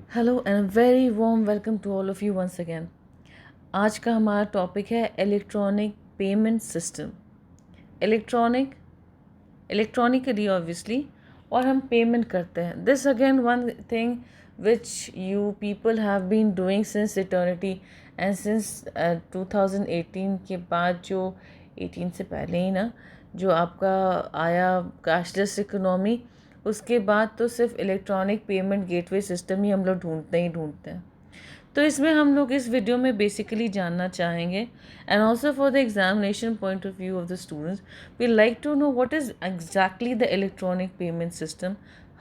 Hello and very warm welcome to all of you once again. आज का हमारा topic है electronic payment system. Electronic electronically obviously, और हम पेमेंट करते हैं। This again one thing which you people have been doing since eternity and since 2018 के बाद, जो 18 से पहले ही ना, जो आपका आया कैशलेस इकोनॉमी, उसके बाद तो सिर्फ इलेक्ट्रॉनिक पेमेंट गेटवे सिस्टम ही हम लोग ढूंढते हैं। तो इसमें हम लोग इस वीडियो में बेसिकली जानना चाहेंगे, and also for the examination point of view of the students, we like to know what is exactly the electronic payment system,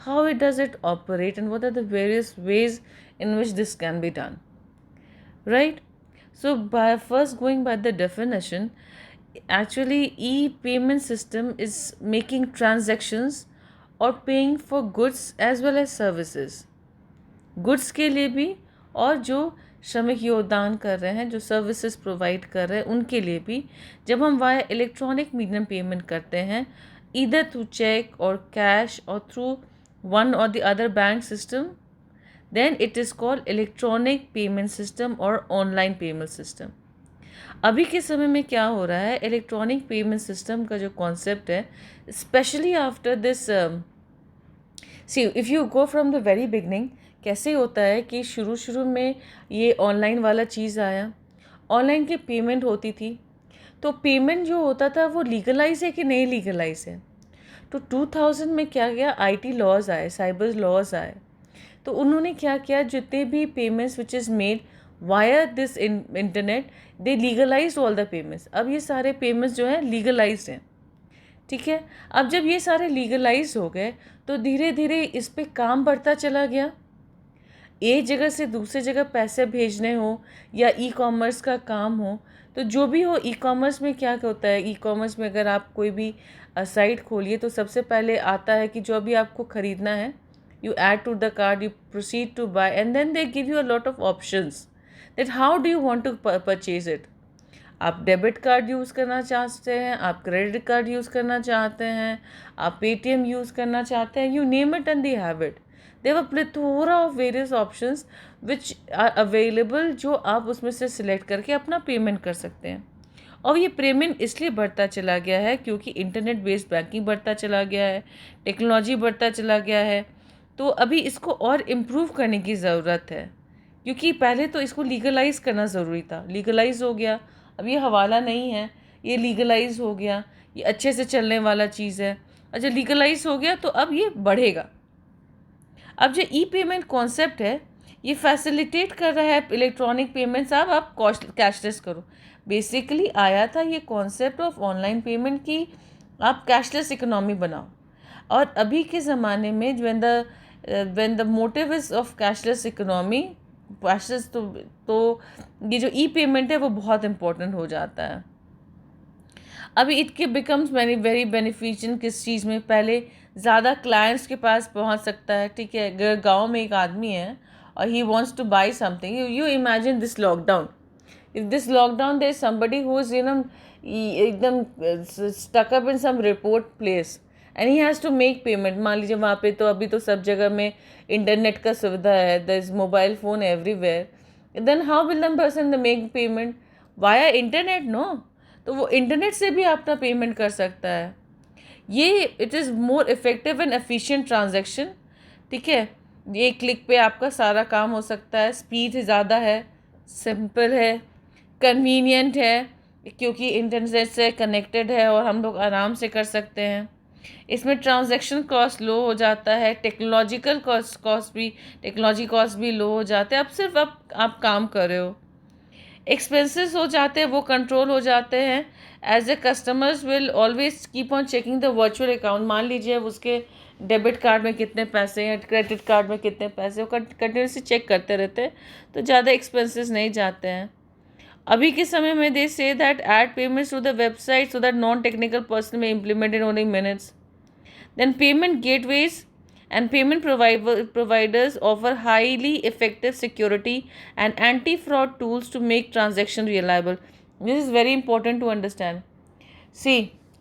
how it does it operate, and what are the various ways in which this can be done, right? So by first going by the definition, actually e-payment system is making transactions or paying for goods as well as services, goods के लिए भी, और जो श्रमिक योगदान कर रहे हैं, जो सर्विसेज प्रोवाइड कर रहे हैं, उनके लिए भी। जब हम वाया इलेक्ट्रॉनिक मीडियम पेमेंट करते हैं, ईदर थ्रू चेक और कैश और थ्रू वन और the other bank system, then it is called electronic payment system और ऑनलाइन पेमेंट सिस्टम। अभी के समय में क्या हो रहा है, इलेक्ट्रॉनिक पेमेंट सिस्टम का जो कॉन्सेप्ट है, specially after this, C if you go from the very beginning, कैसे होता है कि शुरू शुरू में ये ऑनलाइन वाला चीज़ आया, ऑनलाइन की पेमेंट होती थी, तो पेमेंट जो होता था वो लीगलाइज है कि नहीं लीगलाइज है। तो 2000 में क्या गया, आईटी लॉज आए, साइबर लॉज आए, तो उन्होंने क्या किया, जितने भी payments which is made via this internet, they legalise all the payments. अब ये सारे पेमेंट्स जो हैं लीगलाइज हैं, ठीक है। अब जब ये सारे लीगलाइज हो गए, तो धीरे धीरे इस पे काम बढ़ता चला गया। एक जगह से दूसरे जगह पैसे भेजने हो या ई कॉमर्स का काम हो, तो जो भी हो, ई कॉमर्स में क्या होता है, ई कॉमर्स में अगर आप कोई भी साइट खोलिए, तो सबसे पहले आता है कि जो भी आपको ख़रीदना है, you add to the card, you proceed to buy, and then they give you a lot of options that how do you want to purchase it. आप डेबिट कार्ड यूज़ करना चाहते हैं, आप क्रेडिट कार्ड यूज़ करना चाहते हैं, आप Paytm use करना चाहते हैं, you name it and they have it. There are plethora of various options which are available, जो आप उसमें से सिलेक्ट करके अपना पेमेंट कर सकते हैं। और ये पेमेंट इसलिए बढ़ता चला गया है क्योंकि इंटरनेट बेस्ड बैंकिंग बढ़ता चला गया है, टेक्नोलॉजी बढ़ता चला गया है। तो अभी इसको और इम्प्रूव करने की ज़रूरत है, क्योंकि पहले तो इसको लीगलाइज करना ज़रूरी था, लीगलाइज हो गया, अब ये हवाला नहीं है, ये लीगलाइज हो गया, ये अच्छे से चलने वाला चीज़ है। अच्छा, लीगलाइज हो गया तो अब ये बढ़ेगा। अब जो ई पेमेंट कॉन्सेप्ट है, ये फैसिलिटेट कर रहा है इलेक्ट्रॉनिक पेमेंट्स। अब आप कैशलेस करो, बेसिकली आया था ये कॉन्सेप्ट ऑफ ऑनलाइन पेमेंट की, आप कैशलेस इकोनॉमी बनाओ। और अभी के ज़माने में when the motive is of cashless economy, cashless, तो ये जो ई पेमेंट है वो बहुत इंपॉर्टेंट हो जाता है। अभी इट के बिकम्स वेरी बेनिफिशियल किस चीज़ में, पहले ज़्यादा क्लाइंट्स के पास पहुंच सकता है, ठीक है। अगर गांव में एक आदमी है और he wants to buy something, you imagine this lockdown, if this lockdown there is somebody who is एकदम stuck up in some report place and he has to make payment. मान लीजिए वहाँ पे तो अभी तो सब जगह में इंटरनेट का सुविधा है, there is mobile phone everywhere, then how will the person make payment via internet, no? तो वो इंटरनेट से भी अपना पेमेंट कर सकता है। ये it is more effective and efficient transaction, ठीक है। ये क्लिक पे आपका सारा काम हो सकता है, स्पीड ज़्यादा है, सिंपल है, कन्वीनियंट है, क्योंकि इंटरनेट से कनेक्टेड है और हम लोग आराम से कर सकते हैं। इसमें ट्रांजैक्शन कॉस्ट लो हो जाता है, टेक्नोलॉजी कॉस्ट भी लो हो जाते हैं। अब सिर्फ आप काम कर रहे हो, एक्सपेंसेस हो जाते हैं वो कंट्रोल हो जाते हैं। As a customers will always keep on checking the virtual account. मान लीजिए उसके डेबिट कार्ड में कितने पैसे हैं, क्रेडिट कार्ड में कितने पैसे, वो कंटिन्यूसली चेक करते रहते हैं, तो ज़्यादा एक्सपेंसेस नहीं जाते हैं। अभी के समय में they say that add payments to the website so that non technical person में implemented only minutes. Then payment gateways and payment providers offer highly effective security and anti-fraud tools to make transaction reliable. This is very important to understand. See,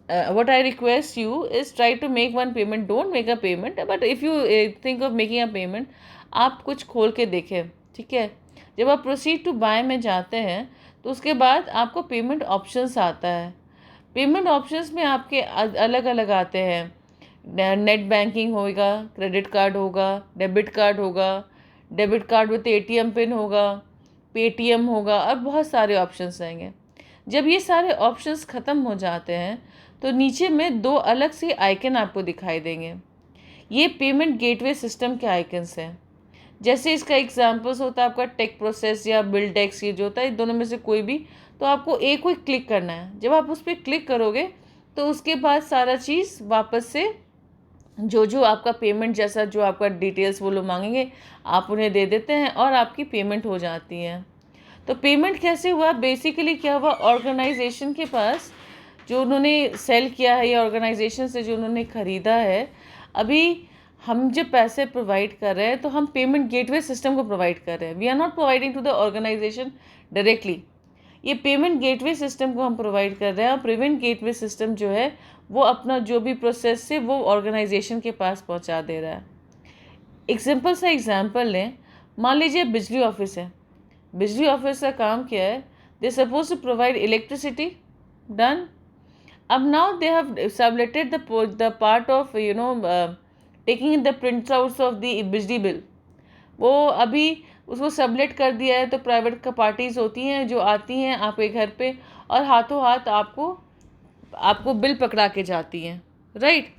what I request you is try to make one payment. Don't make a payment, but if you think of making a payment, आप कुछ खोल के देखें, ठीक है। जब आप proceed to bye में जाते हैं तो उसके बाद आपको पेमेंट ऑप्शंस आता है। पेमेंट ऑप्शंस में आपके अलग अलग आते हैं। नेट बैंकिंग होगा, क्रेडिट कार्ड होगा, डेबिट कार्ड होगा, debit card with ATM pin होगा, पेटीएम होगा, और बहुत सारे ऑप्शंस आएंगे। जब ये सारे ऑप्शंस ख़त्म हो जाते हैं तो नीचे में दो अलग से आइकन आपको दिखाई देंगे। ये पेमेंट गेटवे सिस्टम के आइकन्स हैं। जैसे इसका एग्जांपल्स होता है आपका टेक प्रोसेस या बिल टैक्स, ये जो होता है, इन दोनों में से कोई भी, तो आपको एक को क्लिक करना है। जब आप उस पर क्लिक करोगे तो उसके बाद सारा चीज़ वापस से जो जो आपका पेमेंट जैसा जो आपका डिटेल्स वो लोग मांगेंगे आप उन्हें दे देते हैं और आपकी पेमेंट हो जाती है। तो पेमेंट कैसे हुआ, बेसिकली क्या हुआ, ऑर्गेनाइजेशन के पास जो उन्होंने सेल किया है या ऑर्गेनाइजेशन से जो उन्होंने ख़रीदा है, अभी हम जब पैसे प्रोवाइड कर रहे हैं तो हम पेमेंट गेटवे सिस्टम को प्रोवाइड कर रहे हैं। We are not providing to the organisation directly, ये पेमेंट गेटवे सिस्टम को हम प्रोवाइड कर रहे हैं। और पेमेंट गेटवे सिस्टम जो है वो अपना जो भी प्रोसेस है वो ऑर्गेनाइजेशन के पास पहुंचा दे रहा है। एक सिंपल सा एग्जांपल लें, मान लीजिए बिजली ऑफिस है। बिजली ऑफिस का काम क्या है, they suppose to provide electricity, done. अब now they have subletted the part of taking the print outs of the बिजली बिल। वो अभी उसको सबलेट कर दिया है, तो प्राइवेट का पार्टीज़ होती हैं जो आती हैं आपके घर पे और हाथों हाथ आपको बिल पकड़ा के जाती हैं, राइट।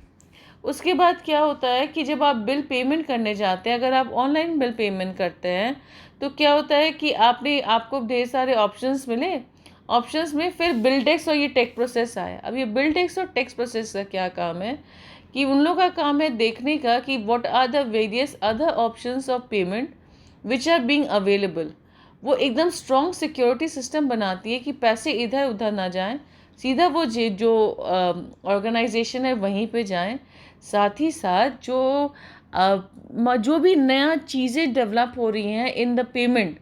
उसके बाद क्या होता है कि जब आप बिल पेमेंट करने जाते हैं, अगर आप ऑनलाइन बिल पेमेंट करते हैं तो क्या होता है कि आपको ढेर सारे ऑप्शंस मिले। ऑप्शंस में फिर बिल टैक्स और ये टैक्स प्रोसेस आया। अब ये बिल टैक्स और टैक्स प्रोसेस का क्या काम है कि उन लोगों का काम है देखने का कि what are the various other options of payment which are being available. वो एकदम स्ट्रॉन्ग सिक्योरिटी सिस्टम बनाती है कि पैसे इधर उधर ना जाएं, सीधा वो जो ऑर्गेनाइजेशन है वहीं पे जाएं। साथ ही साथ जो भी नया चीज़ें डेवलप हो रही हैं इन द पेमेंट,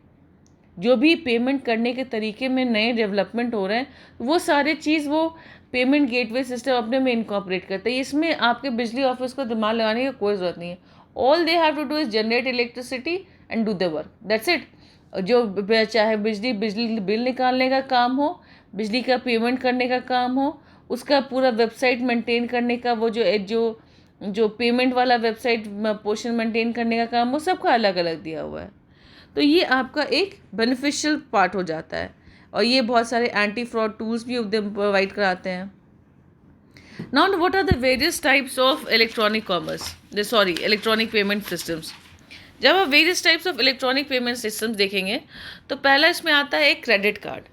जो भी पेमेंट करने के तरीके में नए डेवलपमेंट हो रहे हैं, वो सारे चीज़ वो पेमेंट गेटवे सिस्टम अपने में इनकॉर्पोरेट करता है। इसमें आपके बिजली ऑफिस को दिमाग लगाने की कोई ज़रूरत नहीं है। All they have to do is generate electricity and do the work, that's it. जो चाहे बिजली बिल निकालने का काम हो, बिजली का पेमेंट करने का काम हो, उसका पूरा वेबसाइट मेंटेन करने का, वो जो जो पेमेंट वाला वेबसाइट पोर्शन मेंटेन करने का काम हो, सबका अलग अलग दिया हुआ है। तो ये आपका एक बेनिफिशियल पार्ट हो जाता है। और ये बहुत सारे एंटी फ्रॉड टूल्स भी प्रोवाइड कराते हैं। Now what are the various types of electronic electronic payment systems. जब आप various types of electronic payment systems देखेंगे तो पहला इसमें आता है एक क्रेडिट कार्ड।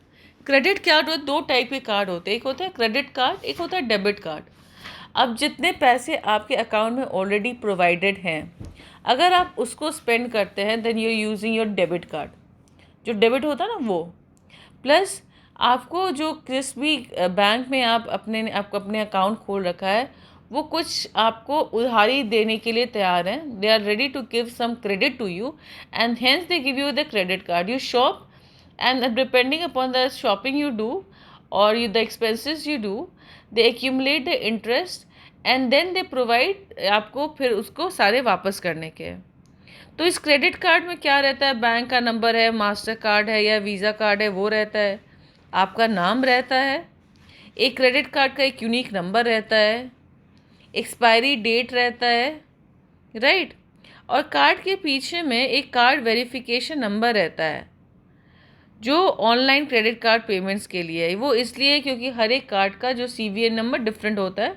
क्रेडिट कार्ड में दो टाइप के कार्ड होते हैं, एक होता है क्रेडिट कार्ड, एक होता है डेबिट कार्ड। अब जितने पैसे आपके अकाउंट में ऑलरेडी प्रोवाइडेड हैं, अगर आप उसको स्पेंड करते हैं then you are using your debit card. जो डेबिट होता है ना वो, प्लस आपको जो किस भी बैंक में आपको अपने अकाउंट खोल रखा है, वो कुछ आपको उधारी देने के लिए तैयार हैं। They are ready to give some credit to you and hence they give you the credit card. You shop and depending upon the shopping you do और the expenses you do, they accumulate the interest and then they provide आपको फिर उसको सारे वापस करने के। तो इस क्रेडिट कार्ड में क्या रहता है, बैंक का नंबर है, मास्टर कार्ड है या वीज़ा कार्ड है वो रहता है, आपका नाम रहता है, एक क्रेडिट कार्ड का एक यूनिक नंबर रहता है, एक्सपायरी डेट रहता है, राइट। और कार्ड के पीछे में एक कार्ड वेरिफिकेशन नंबर रहता है जो ऑनलाइन क्रेडिट कार्ड पेमेंट्स के लिए है। वो इसलिए क्योंकि हर एक कार्ड का जो CVN नंबर डिफरेंट होता है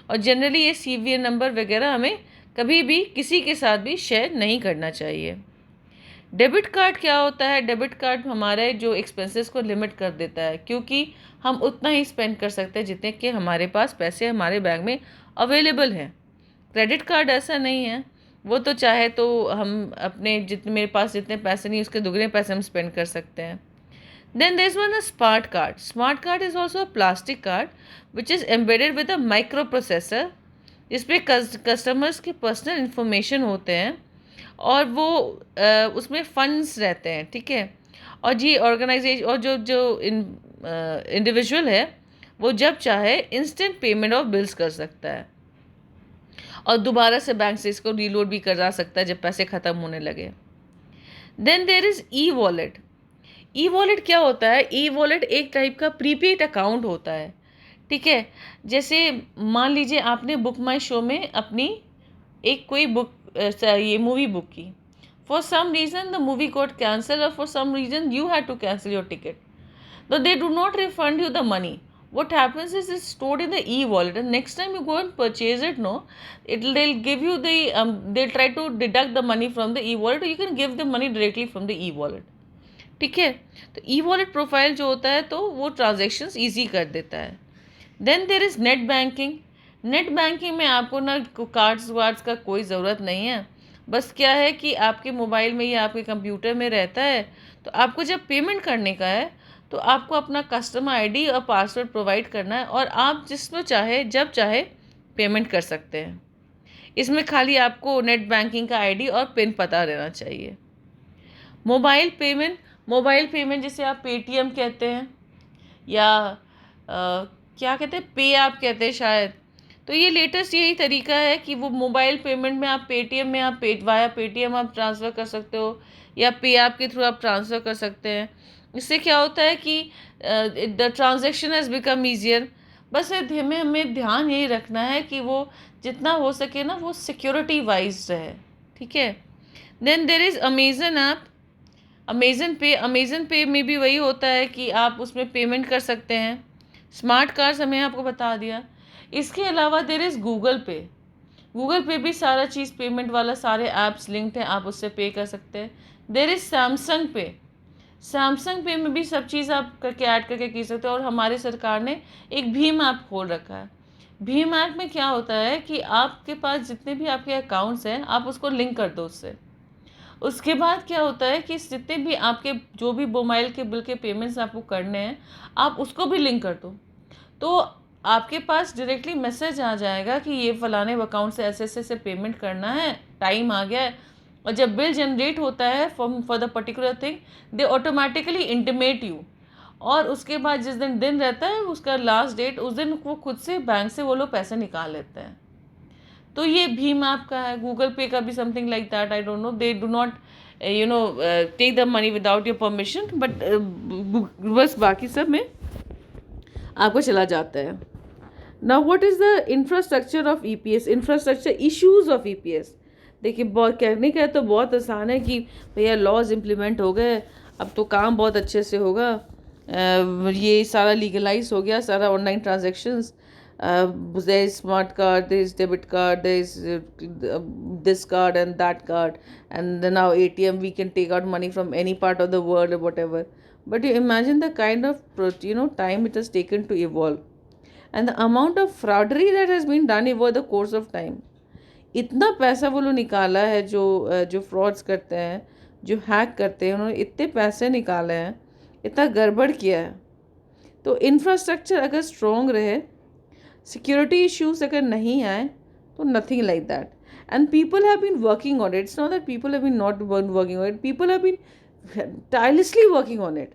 और जनरली ये CVN नंबर वगैरह हमें कभी भी किसी के साथ भी शेयर नहीं करना चाहिए। डेबिट कार्ड क्या होता है, डेबिट कार्ड हमारे जो एक्सपेंसेस को लिमिट कर देता है, क्योंकि हम उतना ही स्पेंड कर सकते हैं जितने कि हमारे पास पैसे हमारे बैंक में अवेलेबल हैं। क्रेडिट कार्ड ऐसा नहीं है, वो तो चाहे तो हम अपने मेरे पास जितने पैसे नहीं उसके दुगने पैसे हम स्पेंड कर सकते हैं। Then there is one a smart card. Smart card is also a plastic card which is embedded with a microprocessor, जिसपे कस्टमर्स के पर्सनल इन्फॉर्मेशन होते हैं और वो उसमें फंड्स रहते हैं, ठीक है। और जी ऑर्गेनाइजेशन और जो इंडिविजुअल है वो जब चाहे इंस्टेंट पेमेंट ऑफ बिल्स कर सकता है। और दोबारा से बैंक से इसको रीलोड भी करा सकता है जब पैसे ख़त्म होने लगे। Then there is e wallet. E wallet क्या होता है? ई वॉलेट एक टाइप का प्रीपेड अकाउंट होता है, ठीक है। जैसे मान लीजिए आपने बुक माई शो में अपनी एक कोई बुक ये मूवी बुक की, for some reason the movie got cancel, और for some reason you had to cancel your ticket, तो they do not refund you the money. What happens is it's stored in the e-wallet, and next time you go and purchase it, no, they'll give you the they'll try to deduct the money from the e-wallet, or you can give the money directly from the e-wallet, ठीक है। तो e wallet profile जो होता है तो वो transactions easy कर देता है। Then there is net banking. Net banking में आपको ना कार्ड्स वार्ड्स का कोई ज़रूरत नहीं है, बस क्या है कि आपके मोबाइल में या आपके कंप्यूटर में रहता है। तो आपको जब पेमेंट करने का है तो आपको अपना कस्टमर आईडी और पासवर्ड प्रोवाइड करना है, और आप जिसमें चाहे जब चाहे पेमेंट कर सकते हैं। इसमें खाली आपको नेट बैंकिंग का आईडी और पिन पता रहना चाहिए। मोबाइल पेमेंट जिसे आप पेटीएम कहते हैं, या क्या कहते हैं, पे आप कहते हैं शायद। तो ये लेटेस्ट यही तरीका है कि वो मोबाइल पेमेंट में आप पेटीएम में आप वाया पेटीएम आप ट्रांसफ़र कर सकते हो, या पे ऐप के थ्रू आप ट्रांसफ़र कर सकते हैं। इससे क्या होता है कि the transaction has become easier. बस हमें ध्यान यही रखना है कि वो जितना हो सके ना वो सिक्योरिटी वाइज रहे, ठीक है। Then there is Amazon app. Amazon pay में भी वही होता है कि आप उसमें पेमेंट कर सकते हैं। स्मार्ट कार्ड्स हमने आपको बता दिया। इसके अलावा देर इज़ गूगल पे भी सारा चीज़ पेमेंट वाला, सारे ऐप्स लिंक्ड हैं, आप उससे पे कर सकते हैं। देर इज़ सैमसंग पे में भी सब चीज़ आप करके ऐड करके कर सकते हो। और हमारी सरकार ने एक भीम ऐप खोल रखा है। भीम ऐप में क्या होता है कि आपके पास जितने भी आपके अकाउंट्स हैं आप उसको लिंक कर दो उससे। उसके बाद क्या होता है कि जितने भी आपके जो भी मोबाइल के बिल के पेमेंट्स आपको करने हैं आप उसको भी लिंक कर दो, तो आपके पास डायरेक्टली मैसेज आ जाएगा कि ये फलाने अकाउंट से ऐसे ऐसे पेमेंट करना है, टाइम आ गया है। और जब बिल जनरेट होता है for the particular thing, they automatically intimate you. और उसके बाद जिस दिन रहता है उसका लास्ट डेट, उस दिन वो खुद से बैंक से वो लोग पैसे निकाल लेते हैं। तो ये भीम ऐप का है। गूगल पे का भी something like that, I don't know, they do not take the money without your permission, but बस बाकी सब में आपको चला जाता है। Now what is the infrastructure of EPS, infrastructure issues of EPS. देखिए बहुत कहने का तो बहुत आसान है कि भैया लॉज इम्प्लीमेंट हो गए, अब तो काम बहुत अच्छे से होगा, ये सारा लीगलाइज हो गया, सारा online transactions, there is smart card, there is debit card, there is this card and that card, and then now ATM we can take out money from any part of the world or whatever. But you imagine the kind of time it has taken to evolve, and the amount of fraudery that has been done over the course of time. इतना पैसा वो लोग निकाला है, जो frauds करते हैं, जो हैक करते हैं, उन्होंने इतने पैसे निकाले हैं, इतना गड़बड़ किया है। तो इंफ्रास्ट्रक्चर अगर स्ट्रॉन्ग रहे, सिक्योरिटी इश्यूज अगर नहीं आए, तो nothing like that, and people have been working on it. It's not that people have been not working on it, people have been tirelessly working on it,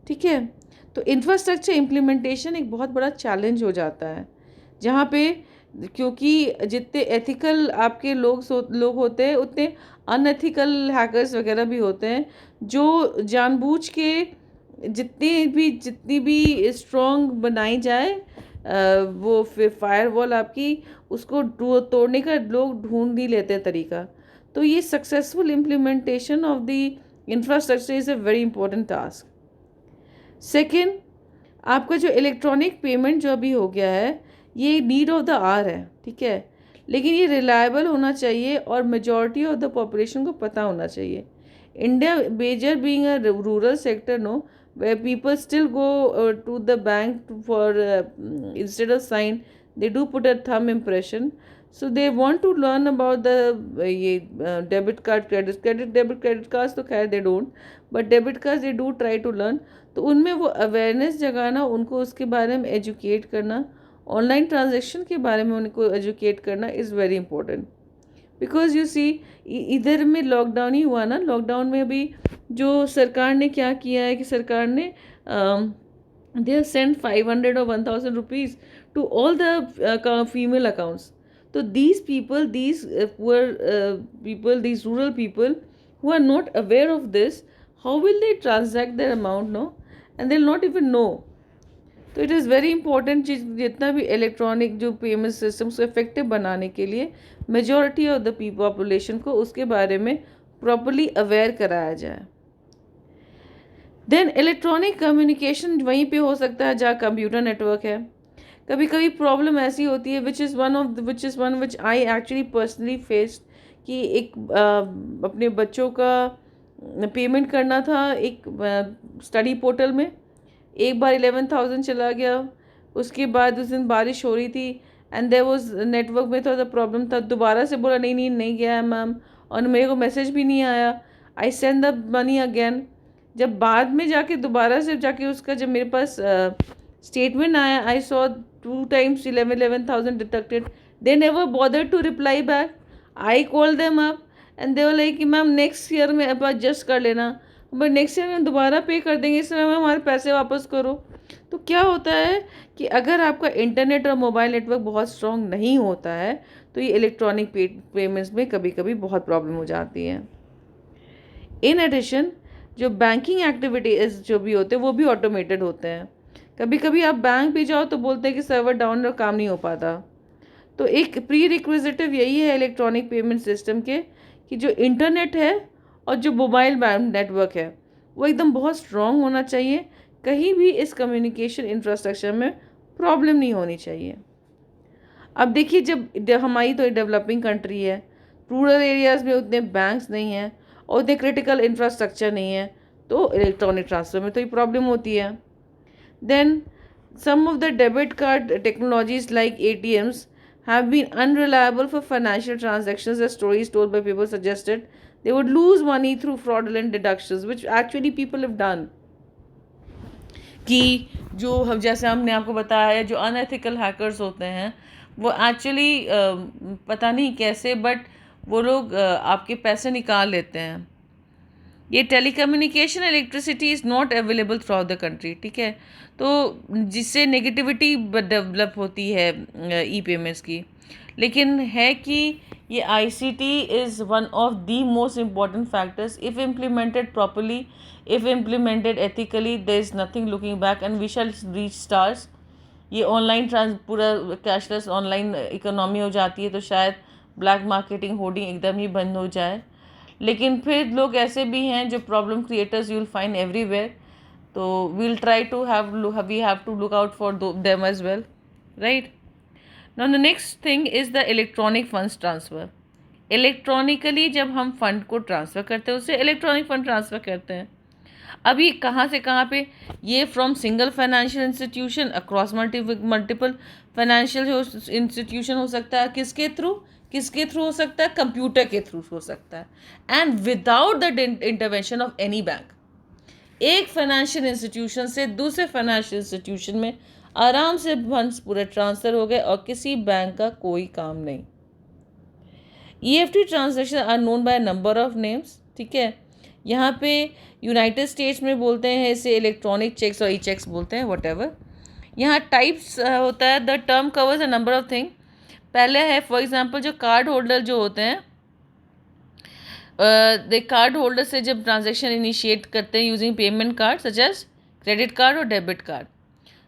ठीक है। तो infrastructure implementation एक बहुत बड़ा चैलेंज हो जाता है, जहाँ पे क्योंकि जितने एथिकल आपके लोग होते हैं उतने अनएथिकल हैकर्स वगैरह भी होते हैं, जो जानबूझ के जितनी भी स्ट्रॉन्ग बनाई जाए वो फायरवॉल आपकी, उसको तोड़ने का लोग ढूंढ ही लेते हैं तरीका। तो ये successful implementation of the infrastructure is a very important task. Second, आपका जो इलेक्ट्रॉनिक पेमेंट जो अभी हो गया है ये नीड ऑफ द आवर है, ठीक है, लेकिन ये रिलायबल होना चाहिए और मेजॉरिटी ऑफ द पॉपुलेशन को पता होना चाहिए। India major being a rural sector, no, where people still go to the bank for instead of sign they do put a thumb impression, so they want to learn about the debit card, debit credit cards तो खैर they don't, but debit cards they do try to learn। तो उनमें वो awareness जगाना, उनको उसके बारे में एजुकेट करना, ऑनलाइन ट्रांजेक्शन के बारे में उनको एजुकेट करना is very important. Because you see इधर में लॉकडाउन ही हुआ ना, लॉकडाउन में भी जो सरकार ने क्या किया है कि सरकार ने दे हैव सेंड 500 और 1000 rupees to all the female accounts. तो these people, these poor people, these rural people who are not aware of this, how will they transact their amount, no? And they'll not even know. तो it is very important चीज़, जितना भी electronic जो payment system को effective बनाने के लिए majority of the population को उसके बारे में प्रॉपरली अवेयर कराया जाए. देन इलेक्ट्रॉनिक कम्युनिकेशन वहीं पे हो सकता है जहाँ कंप्यूटर नेटवर्क है. कभी कभी प्रॉब्लम ऐसी होती है which is one which I actually personally faced, कि एक अपने बच्चों का पेमेंट करना था एक स्टडी पोर्टल में. एक बार 11,000 चला गया. उसके बाद उस दिन बारिश हो रही थी एंड देयर वाज नेटवर्क में थोड़ा सा प्रॉब्लम था. दोबारा से बोला नहीं गया है मैम, और मेरे को मैसेज भी नहीं आया. I send the money again. जब बाद में जाके दोबारा से जाके उसका जब मेरे पास स्टेटमेंट आया, I saw 2 times 11,000 deducted. They never bothered to reply back. I call them up and they were like कि मैम नेक्स्ट ईयर में अब एडजस्ट कर लेना, बट नेक्स्ट ईयर में दोबारा पे कर देंगे, इस समय में हमारे पैसे वापस करो. तो क्या होता है कि अगर आपका इंटरनेट और मोबाइल नेटवर्क बहुत स्ट्रॉन्ग नहीं होता है तो ये इलेक्ट्रॉनिक पेमेंट्स में कभी कभी बहुत प्रॉब्लम हो जाती है. इन एडिशन जो बैंकिंग एक्टिविटीज जो भी होते हैं वो भी ऑटोमेटेड होते हैं. कभी कभी आप बैंक भी जाओ तो बोलते हैं कि सर्वर डाउन और काम नहीं हो पाता. तो एक प्री रिक्विजिटिव यही है इलेक्ट्रॉनिक पेमेंट सिस्टम के कि जो इंटरनेट है और जो मोबाइल नेटवर्क है वो एकदम बहुत स्ट्रॉन्ग होना चाहिए. कहीं भी इस कम्युनिकेशन इंफ्रास्ट्रक्चर में प्रॉब्लम नहीं होनी चाहिए. अब देखिए, जब हमारी तो डेवलपिंग कंट्री है, रूरल एरियाज़ में उतने बैंक्स नहीं हैं और उतने क्रिटिकल इंफ्रास्ट्रक्चर नहीं है, तो इलेक्ट्रॉनिक ट्रांसफ़र में तो ये प्रॉब्लम होती है. Then some of the debit card technologies like ATMs have been unreliable for financial transactions. As stories told by people suggested they would lose money through fraudulent deductions, which actually people have done. कि जो हम जैसे हमने आपको बताया है, जो unethical hackers होते हैं वो एक्चुअली पता नहीं कैसे बट वो लोग आपके पैसे निकाल लेते हैं. ये telecommunication electricity is not available through out the country. ठीक है, तो जिससे नेगेटिविटी डेवलप होती है ई पेमेंट्स की. लेकिन है कि ये ICT is one of the most important factors. If implemented properly, if implemented ethically, there is nothing looking back and we shall reach stars. ये ऑनलाइन पूरा कैशलेस ऑनलाइन इकोनॉमी हो जाती है तो शायद ब्लैक मार्केटिंग होर्डिंग एकदम ही बंद हो जाए. लेकिन फिर लोग ऐसे भी हैं जो problem creators you will find everywhere. तो we'll try to we have to look out for them as well, right. Now the next thing is the electronic funds transfer. Electronically जब हम फंड को ट्रांसफ़र करते हैं उसे electronic fund transfer करते हैं. अभी कहाँ से कहाँ पे? ये from single financial institution across multiple financial institution हो सकता है. किसके थ्रू हो सकता है? कंप्यूटर के थ्रू हो सकता है, and without the intervention of any bank. एक फाइनेंशियल इंस्टीट्यूशन से दूसरे फाइनेंशियल इंस्टीट्यूशन में आराम से फंड्स पूरे ट्रांसफ़र हो गए और किसी बैंक का कोई काम नहीं. EFT transaction are known by number of names. ठीक है, यहाँ पे यूनाइटेड स्टेट्स में बोलते हैं इसे इलेक्ट्रॉनिक चेक्स और ई चेक्स बोलते हैं, वट. यहाँ टाइप्स होता है. The term covers a number of thing. पहले है फॉर एग्जांपल जो कार्ड होल्डर जो होते हैं, द कार्ड होल्डर से जब ट्रांजैक्शन इनिशिएट करते हैं using payment card such as credit card और डेबिट कार्ड.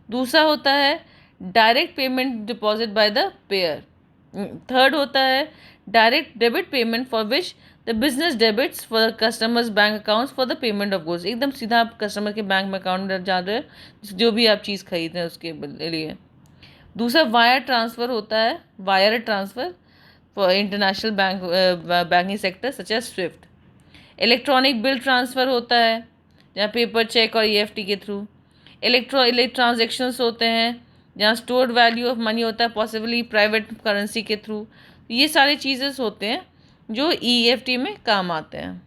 दूसरा होता है direct payment deposit by the payer. Third होता है direct debit payment for which the business debits for customers bank accounts for the payment of goods. एकदम सीधा आप customer के बैंक में अकाउंट में जा रहे हैं जो भी आप चीज़ खरीद रहे हैं उसके लिए. दूसरा वायर ट्रांसफ़र होता है, wire transfer for international banking sector such as SWIFT. Electronic bill transfer होता है जहाँ पेपर चेक और ईएफटी के थ्रू. इलेक्ट्रॉनिक ट्रांजेक्शन्स होते हैं जहाँ स्टोर्ड वैल्यू ऑफ मनी होता है पॉसिबली प्राइवेट करेंसी के थ्रू. ये सारे चीज़ें होते हैं जो ईएफटी में काम आते हैं.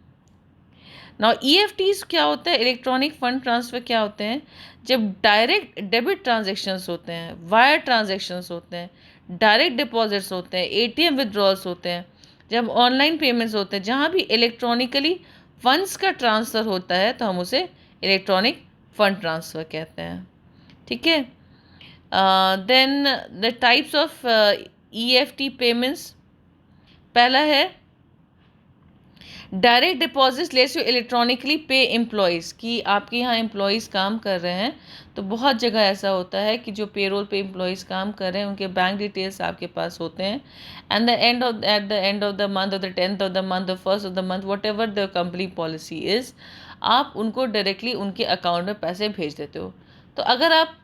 नाउ ईएफटीज़ क्या होता है? इलेक्ट्रॉनिक फंड ट्रांसफ़र क्या होते हैं? जब डायरेक्ट डेबिट ट्रांजेक्शन्स होते हैं, वायर ट्रांजेक्शन्स होते हैं, डायरेक्ट डिपॉजिट्स होते हैं, एटीएम विड्रॉल्स होते हैं, जब ऑनलाइन पेमेंट्स होते हैं, जहाँ भी इलेक्ट्रॉनिकली फंड्स का ट्रांसफ़र होता है तो हम उसे इलेक्ट्रॉनिक फंड ट्रांसफ़र कहते हैं. ठीक है. Then the types of EFT payments. पहला है direct deposit lets you electronically pay employees, कि आपके यहाँ एम्प्लॉयज़ काम कर रहे हैं तो बहुत जगह ऐसा होता है कि जो पेरोल पे एम्प्लॉयज़ काम कर रहे हैं उनके बैंक डिटेल्स आपके पास होते हैं, and at the end of the month, of the 10th of the month, the first of the month, what ever the company policy is, आप उनको डायरेक्टली उनके अकाउंट में पैसे भेज देते हो। तो अगर आप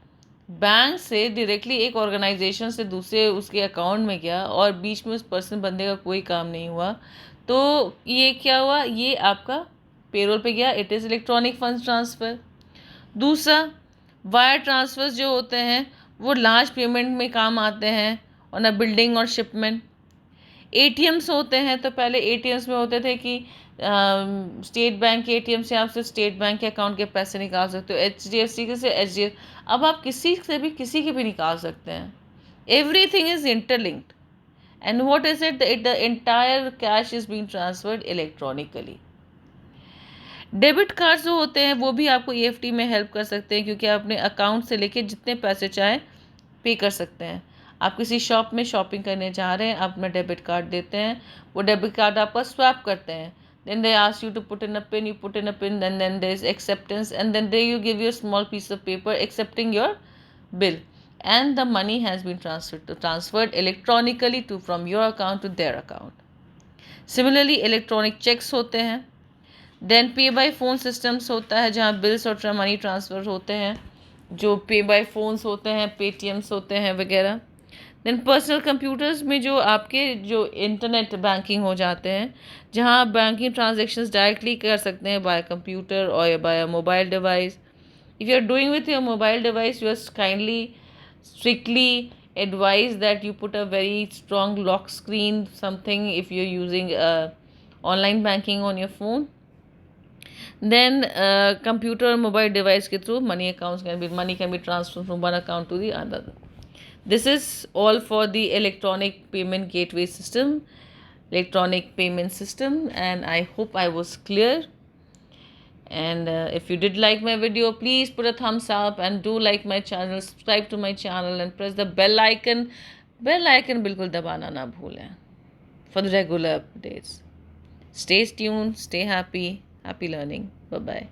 बैंक से डायरेक्टली एक ऑर्गेनाइजेशन से दूसरे उसके अकाउंट में गया और बीच में उस पर्सन बंदे का कोई काम नहीं हुआ, तो ये क्या हुआ, ये आपका पेरोल पे गया, it is electronic funds transfer. दूसरा, वायर ट्रांसफ़र्स जो होते हैं वो लार्ज पेमेंट में काम आते हैं ऑन अ बिल्डिंग और शिपमेंट। ATMs होते हैं, तो पहले ATMs में होते थे कि स्टेट बैंक के ATM से आप सिर्फ स्टेट बैंक के अकाउंट के पैसे निकाल सकते हो, HDFC के से HDFC, अब आप किसी से भी किसी के भी निकाल सकते हैं। Everything is interlinked, and what is it, the entire cash is being transferred electronically. Debit card जो होते हैं वो भी आपको EFT में हेल्प कर सकते हैं, क्योंकि आप अपने अकाउंट से लेके जितने पैसे चाहें पे कर सकते हैं। आप किसी शॉप में शॉपिंग करने जा रहे हैं, आप अपना डेबिट कार्ड देते हैं, वो डेबिट कार्ड आपका स्वैप करते हैं, then they ask you to put in a pin, you put in a pin, then there is acceptance, and then they you give you a small piece of paper accepting your bill, and the money has been transferred electronically to from your account to their account. Similarly, electronic checks होते हैं, then pay by phone systems होता है जहाँ bills और money transfer होते हैं, जो पे बाय फोन्स होते हैं, पेटीएम्स होते हैं वगैरह। देन पर्सनल कंप्यूटर्स में जो आपके जो इंटरनेट बैंकिंग हो जाते हैं, जहाँ आप बैंकिंग ट्रांजेक्शन्स डायरेक्टली कर सकते हैं बाय कंप्यूटर और by mobile device. If you are doing with your mobile device, you are strictly advised that you put a very strong lock screen, something, if you're using online banking on your phone. Then computer or mobile device ke through money can be transferred from one account to the other. This is all for the electronic payment gateway system, electronic payment system, and I hope I was clear. And if you did like my video, please put a thumbs up and do like my channel, subscribe to my channel, and press the bell icon बिल्कुल दबाना ना भूलें for the regular updates. Stay tuned, stay happy learning. Bye bye.